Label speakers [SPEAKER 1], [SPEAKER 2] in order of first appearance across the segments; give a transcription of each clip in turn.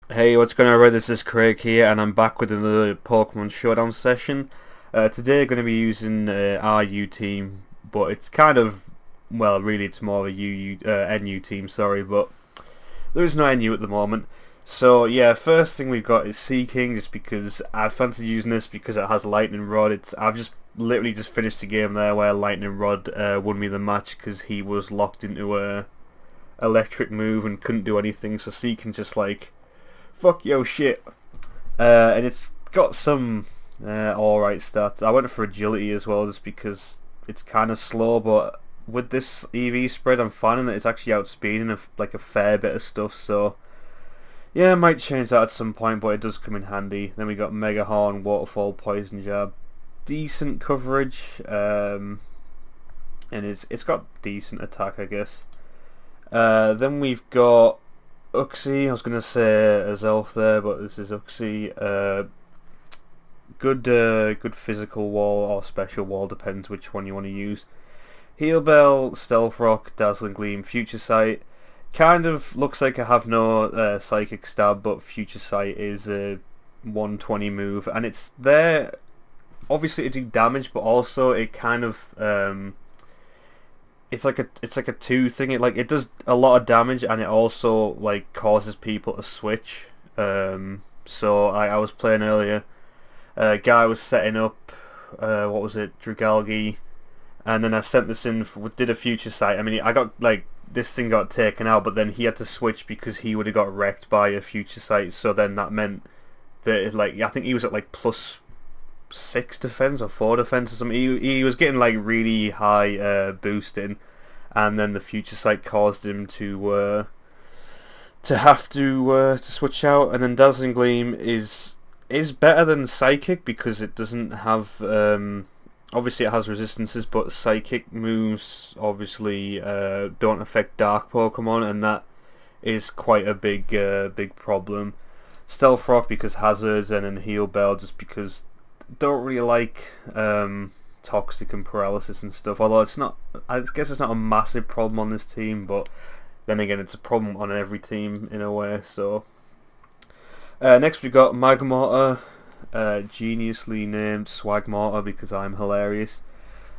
[SPEAKER 1] Hey, what's going on, Red? This is Craig here, and I'm back with another Pokemon Showdown session. Today, I'm going to be using our U team, but it's kind of, well, really, it's more of a NU team, sorry, but there is no NU at the moment. So, yeah, first thing we've got is Seaking, just because I fancy using this because it has Lightning Rod. I've just literally just finished a game there where Lightning Rod won me the match because he was locked into a electric move and couldn't do anything, so Seaking just like fuck yo shit. And it's got some alright stats. I went for agility as well just because it's kind of slow, but with this EV spread I'm finding that it's actually outspeeding like a fair bit of stuff, so yeah, I might change that at some point, but it does come in handy. Then we got Mega Horn, Waterfall, Poison Jab, decent coverage, and it's got decent attack, I guess. Then we've got Uxie. I was going to say Azelf there, but this is Uxie. Good physical wall or special wall, depends which one you want to use. Heal Bell, Stealth Rock, Dazzling Gleam, Future Sight. Kind of looks like I have no Psychic Stab, but Future Sight is a 120 move, and it's there obviously to do damage, but also it kind of it's like a two thing. It does a lot of damage, and it also like causes people to switch. So I was playing earlier. A guy was setting up what was it, Dragalge, and then I sent this in did a future sight. I mean, I got like this thing got taken out, but then he had to switch because he would have got wrecked by a future sight. So then that meant that like I think he was at like +6 defense or 4 defense or something. He was getting like really high boosting, and then the future sight caused him to have to switch out. And then Dazzling Gleam is better than Psychic because it doesn't have obviously it has resistances, but Psychic moves obviously don't affect Dark Pokemon, and that is quite a big problem. Stealth Rock because hazards, and then Heal Bell just because don't really like toxic and paralysis and stuff, although it's not, I guess it's not a massive problem on this team, but then again it's a problem on every team in a way. So next we got Magmortar, geniusly named Swagmortar because I'm hilarious.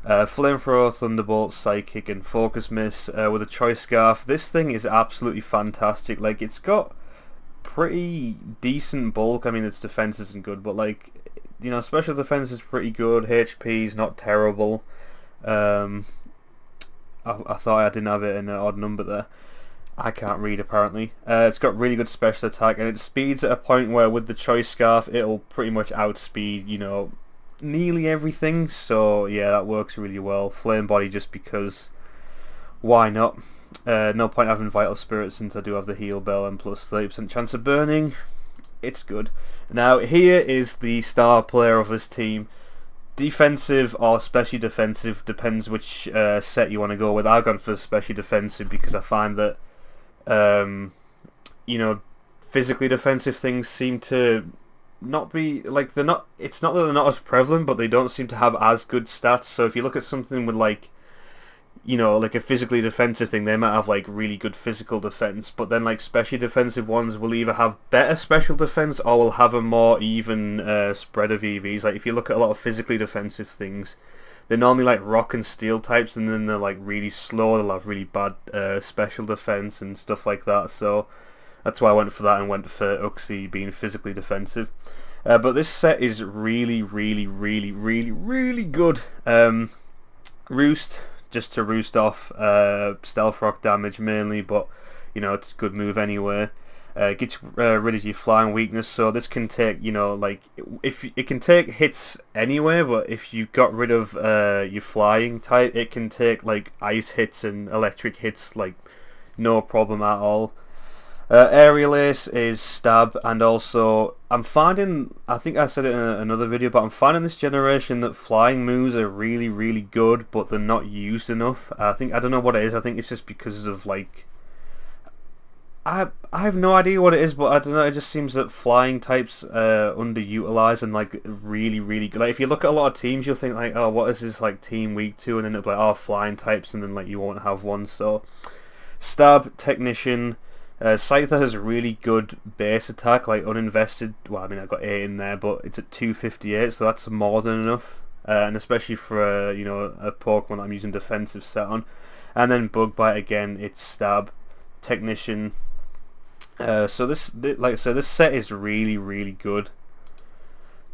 [SPEAKER 1] Flamethrower, Thunderbolt, Psychic, and Focus Miss with a Choice Scarf. This thing is absolutely fantastic. Like, it's got pretty decent bulk. I mean, its defense isn't good, but like, you know, special defense is pretty good. HP is not terrible. I thought I didn't have it in an odd number there. I can't read apparently. It's got really good special attack, and it speeds at a point where with the Choice Scarf it'll pretty much outspeed, you know, nearly everything. So yeah, that works really well. Flame Body just because why not? No point having Vital Spirit since I do have the Heal Bell and plus 30% chance of burning. It's good. Now here is the star player of this team. Defensive or specially defensive, depends which set you want to go with. I've gone for specially defensive because I find that you know, physically defensive things seem to not be like they're not. It's not that they're not as prevalent, but they don't seem to have as good stats. So if you look at something with like, you know, like a physically defensive thing, they might have like really good physical defense, but then like specially defensive ones will either have better special defense or will have a more even spread of EVs. Like if you look at a lot of physically defensive things, they're normally like rock and steel types, and then they're like really slow. They'll have really bad special defense and stuff like that. So that's why I went for that and went for Uxie being physically defensive. But this set is really good. Roost, just to roost off Stealth Rock damage mainly, but you know, it's a good move anyway. Gets rid of your flying weakness, so this can take, you know, like if it can take hits anyway, but if you got rid of your flying type, it can take like ice hits and electric hits like no problem at all. Aerial Ace is stab, and also I'm finding, I think I said it in another video, but I'm finding this generation that flying moves are really good, but they're not used enough. I don't know what it is. I think it's just because of like, I have no idea what it is, but I don't know. It just seems that flying types underutilized and like really good. Like if you look at a lot of teams, you'll think like, oh, what is this like team weak to, and then it'll be like, oh, flying types, and then like you won't have one. So stab, technician, Scyther has really good base attack, like uninvested. Well, I mean, I've got 8 in there, but it's at 258, so that's more than enough. And especially for you know, a Pokemon that I'm using defensive set on. And then Bug Bite again, it's Stab, Technician. So like I said, this set is really, really good.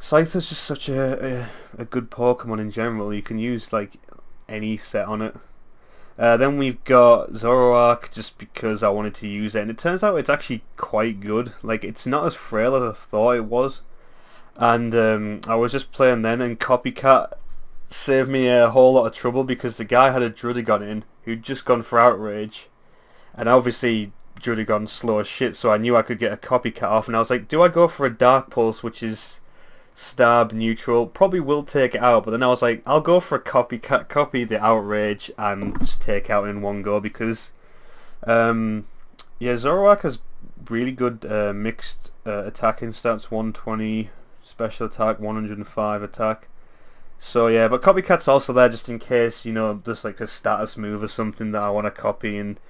[SPEAKER 1] Scyther's just such a good Pokemon in general. You can use like any set on it. Then we've got Zoroark, just because I wanted to use it, and it turns out it's actually quite good. Like, it's not as frail as I thought it was. And I was just playing then, and Copycat saved me a whole lot of trouble, because the guy had a Drudigon in who'd just gone for Outrage, and obviously Drudigon's slow as shit, so I knew I could get a Copycat off, and I was like, do I go for a Dark Pulse, which is Stab, neutral, probably will take it out, but then I was like, I'll go for a Copycat, copy the Outrage, and just take out in one go, because yeah, Zoroark has really good mixed attacking stats, 120 special attack, 105 attack. So yeah, but Copycat's also there just in case, you know, just like a status move or something that I want to copy, and,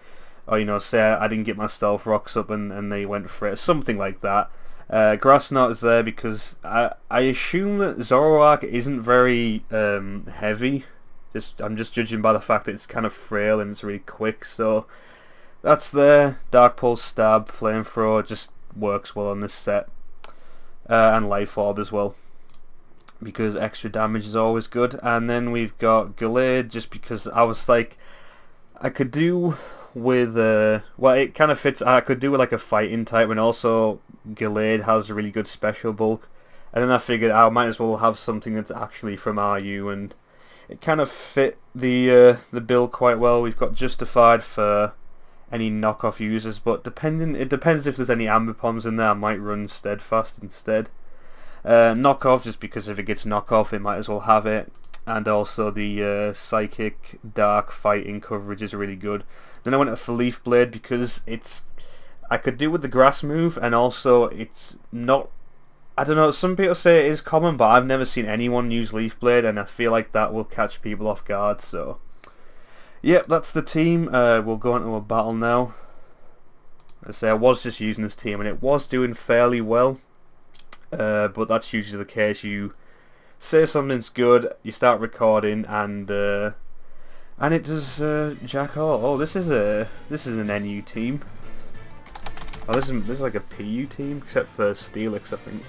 [SPEAKER 1] or, you know, say I didn't get my Stealth Rocks up and they went for it, something like that. Grass Knot is there because I assume that Zoroark isn't very heavy. I'm just judging by the fact that it's kind of frail and it's really quick, so that's there. Dark Pulse, Stab, Flamethrower just works well on this set. And Life Orb as well, because extra damage is always good. And then we've got Gallade, just because I was like, I could do with well, it kind of fits. I could do with like a fighting type, and also Gallade has a really good special bulk. And then I figured I might as well have something that's actually from RU, and it kind of fit the build quite well. We've got Justified for any knockoff users, but it depends if there's any Ambipons in there. I might run Steadfast instead. Knockoff, just because if it gets knockoff, it might as well have it. And also the Psychic Dark fighting coverage is really good. Then I went for Leaf Blade because I could do with the grass move, and also it's not, I don't know, some people say it is common, but I've never seen anyone use Leaf Blade, and I feel like that will catch people off guard. So yep, that's the team. We'll go into a battle now. I say I was just using this team and it was doing fairly well, but that's usually the case. You say something's good, you start recording, and it does jack all. Oh, this is an NU team. Oh, this is like a PU team, except for Steelix, I think.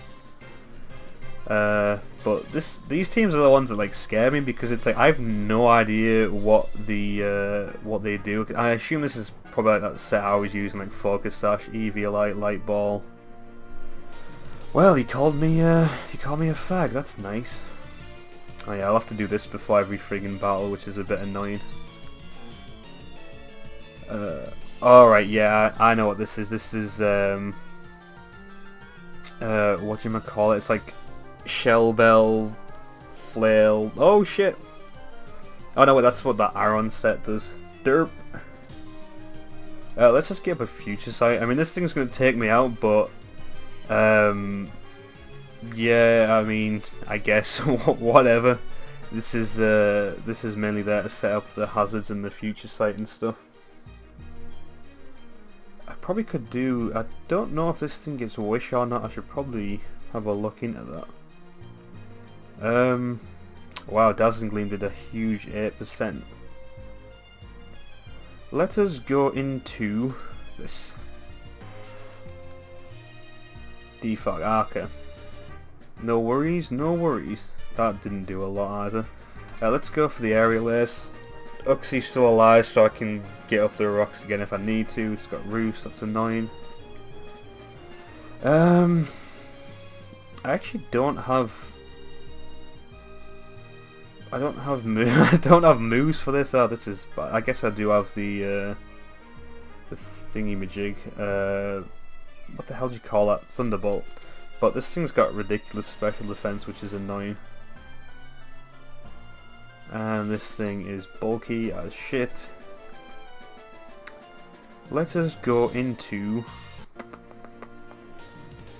[SPEAKER 1] But these teams are the ones that like scare me, because it's like I have no idea what they do. I assume this is probably like that set I was using, like Focus Sash, Eviolite, Light Ball. Well, he called me a fag. That's nice. Oh yeah, I'll have to do this before every friggin' battle, which is a bit annoying. Alright, yeah, I know what this is. This is whatchamacallit, it's like Shell Bell, Flail. Oh shit! Oh no, wait, that's what that Aron set does. Derp. Let's just get up a Future Sight. I mean, this thing's gonna take me out, but yeah, I mean, I guess whatever. This is mainly there to set up the hazards and the Future Sight and stuff. I probably could do. I don't know if this thing gets Wish or not. I should probably have a look into that. Wow, Dazzling Gleam did a huge 8%. Let us go into this. Defog Arca. No worries, no worries. That didn't do a lot either. Let's go for the Aerial Ace. Uxie's still alive, so I can get up the rocks again if I need to. It's got Roost, that's annoying. I actually don't have. I don't have moves for this. Oh, this is. I guess I do have the thingy majig. What the hell do you call that? Thunderbolt. But this thing's got ridiculous special defense, which is annoying. And this thing is bulky as shit. Let us go into.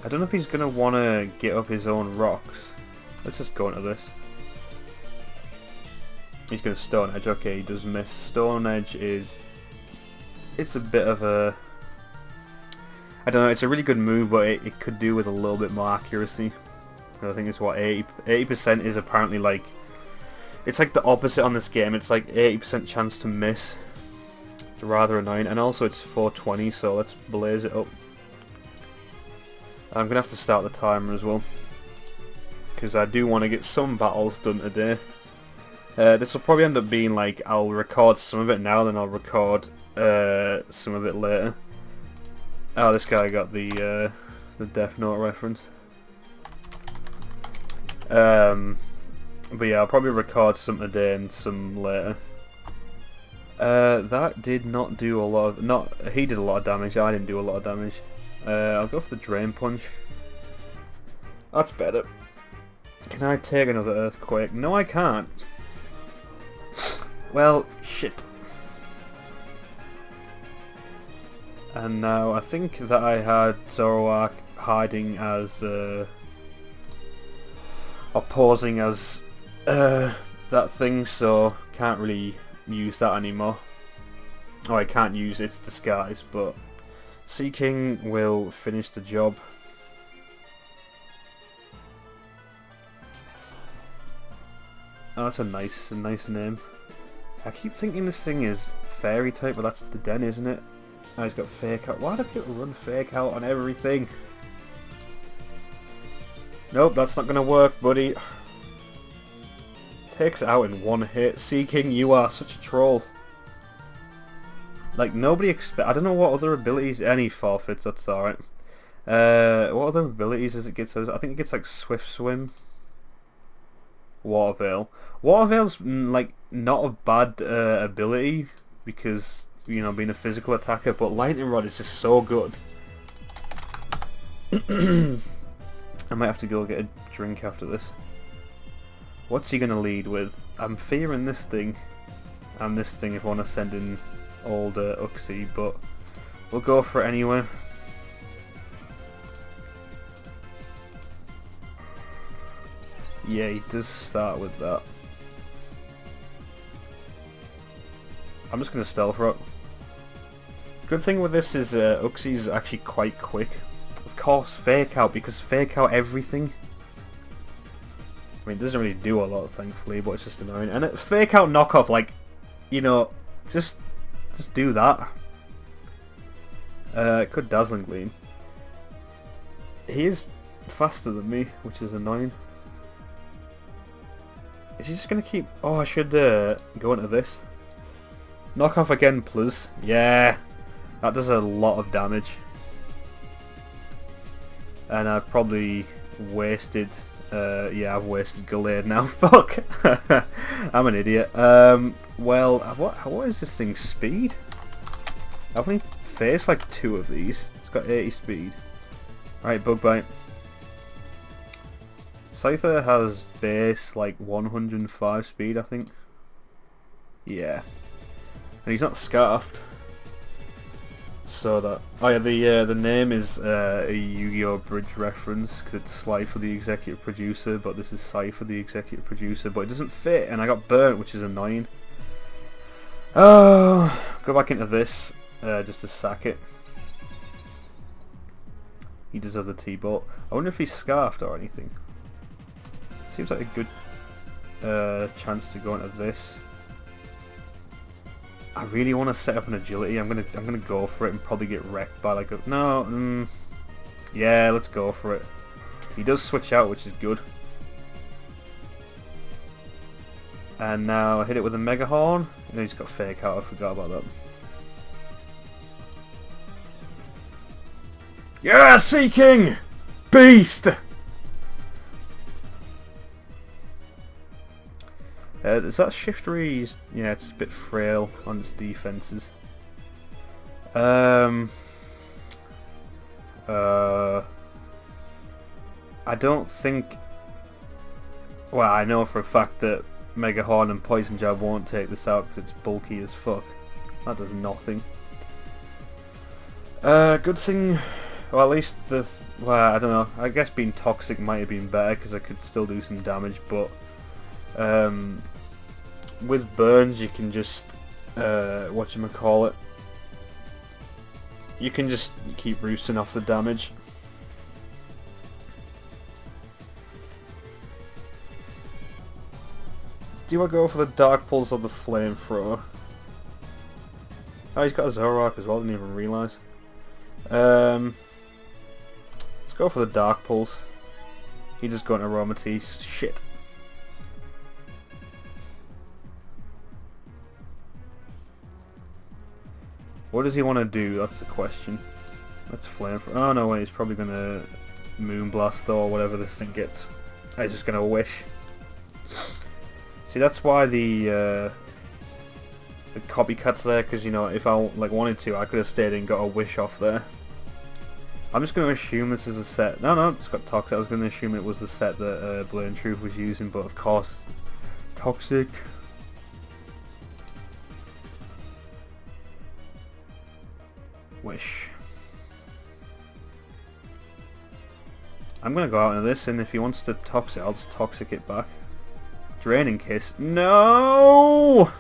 [SPEAKER 1] I don't know if he's gonna wanna get up his own rocks. Let's just go into this. He's gonna Stone Edge. Okay, he does miss. Stone Edge is. It's a bit of a I don't know, it's a really good move, but it could do with a little bit more accuracy. I think it's what, 80% is apparently like, it's like the opposite on this game. It's like 80% chance to miss. It's rather annoying, and also it's 420, so let's blaze it up. I'm gonna have to start the timer as well, because I do want to get some battles done today. This will probably end up being like, I'll record some of it now, then I'll record some of it later. Oh, this guy got the Death Note reference. But yeah, I'll probably record some today and some later. That did not do a lot of... he did a lot of damage, I didn't do a lot of damage. I'll go for the Drain Punch. That's better. Can I take another Earthquake? No, I can't. Well, shit. And now, I think that I had Zoroark hiding as... or pausing as... that thing, so can't really use that anymore. Oh, I can't use its disguise, but Seaking will finish the job. Oh, that's a nice name. I keep thinking this thing is fairy type, but that's the Den, isn't it? Oh, he's got Fake Out. Why do people run Fake Out on everything? Nope, that's not gonna work, buddy. Takes it out in one hit. Seaking, you are such a troll. Like, nobody I don't know what other abilities... Any forfeits, that's alright. What other abilities does it get? I think it gets like Swift Swim. Water Veil. Water Veil's like not a bad ability, because, you know, being a physical attacker, but Lightning Rod is just so good. I might have to go get a drink after this. What's he gonna lead with? I'm fearing this thing, and this thing if I want to send in old Uxie, but we'll go for it anyway. Yeah, he does start with that. I'm just gonna Stealth Rock. Good thing with this is Uxie's actually quite quick. Of course, Fake Out, because Fake Out everything. I mean, it doesn't really do a lot, thankfully, but it's just annoying. And Fake Out Knockoff, like, you know, just do that. It could Dazzling Gleam. He is faster than me, which is annoying. Is he just gonna keep... Oh, I should go into this. Knock off again, please. Yeah, that does a lot of damage. And I've probably wasted... yeah, I've wasted Gallade now. Fuck! I'm an idiot. Well, what is this thing's speed? I've only faced like 2 of these. It's got 80 speed. Right, Bug Bite. Scyther has base like 105 speed, I think. Yeah. And he's not scarfed. So that... Oh yeah, the name is a Yu-Gi-Oh! Bridge reference, because it's Sly for the executive producer, but this is Sai for the executive producer, but it doesn't fit, and I got burnt, which is annoying. Oh, go back into this, just to sack it. He does have the T-Bolt. I wonder if he's scarfed or anything. Seems like a good chance to go into this. I really want to set up an agility. I'm gonna go for it and probably get wrecked by like a... No, yeah, let's go for it. He does switch out, which is good. And now I hit it with a Mega Horn. And he's got Fake Out, I forgot about that. Yeah, Seaking! Beast! Is that Shiftery? Yeah, it's a bit frail on its defenses. I don't think... Well, I know for a fact that Mega Horn and Poison Jab won't take this out because it's bulky as fuck. That does nothing. Good thing... Well, at least the... Well, I don't know. I guess being Toxic might have been better because I could still do some damage, but... with burns you can just whatchamacallit, You can just keep roosting off the damage. Do I go for the Dark Pulse or the Flamethrower? Oh, he's got a Zoroark as well, didn't even realise. Let's go for the Dark Pulse. He just got an Aromatisse. Shit. What does he want to do? That's the question. Let's Flamethrower. Oh no, wait, he's probably going to Moonblast or whatever this thing gets. He's just going to Wish. See, that's why the copycat's there, because, you know, if I wanted to, I could have stayed and got a Wish off there. I'm just going to assume this is a set. No, it's got Toxic. I was going to assume it was the set that Blade and Truth was using, but of course, Toxic. Wish. I'm going to go out into this, and if he wants to Toxic, I'll just Toxic it back. Draining Kiss. No!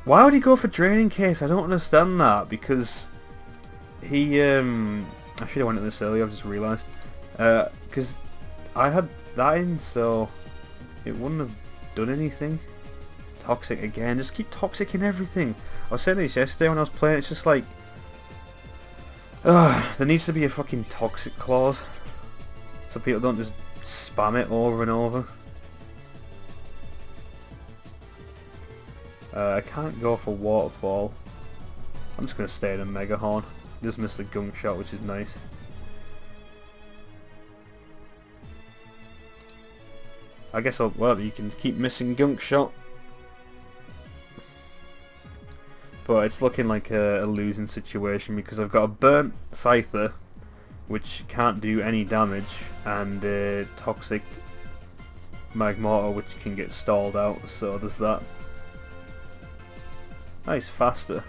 [SPEAKER 1] Why would he go for Draining Kiss? I don't understand that, because he I should have went at this earlier, I've just realised. Because I had that in, so it wouldn't have done anything. Toxic again, just keep Toxicing everything. I was saying this yesterday when I was playing, it's just like, there needs to be a fucking Toxic clause, so people don't just spam it over and over. I can't go for Waterfall. I'm just going to stay in a Mega Horn. Just missed a Gunk Shot, which is nice. I guess well, you can keep missing Gunk Shot. But it's looking like a losing situation because I've got a Burnt Scyther, which can't do any damage, and Toxic Magmortar, which can get stalled out, so there's that. Nice, faster.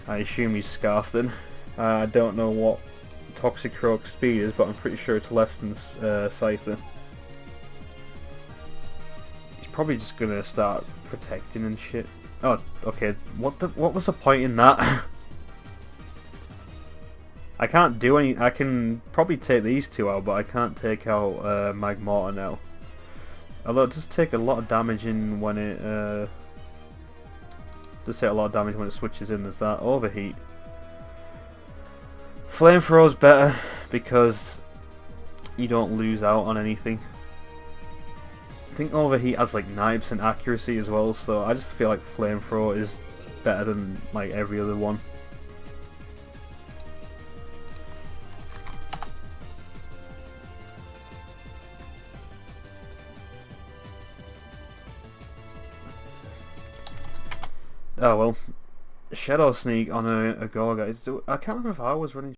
[SPEAKER 1] I assume he's Scarfed then. I don't know what Toxicroak's speed is, but I'm pretty sure it's less than Scyther. He's probably just gonna start protecting and shit. Oh, okay. What was the point in that? I can't do any. I can probably take these two out, but I can't take out Magmortar now. Although it does take a lot of damage in when it does take a lot of damage when it switches in. There's that Overheat. Flamethrower's better because you don't lose out on anything. I think Overheat has like 90% accuracy as well, so I just feel like Flamethrower is better than like every other one. Oh well, Shadow Sneak on a go, guys. I can't remember if I was running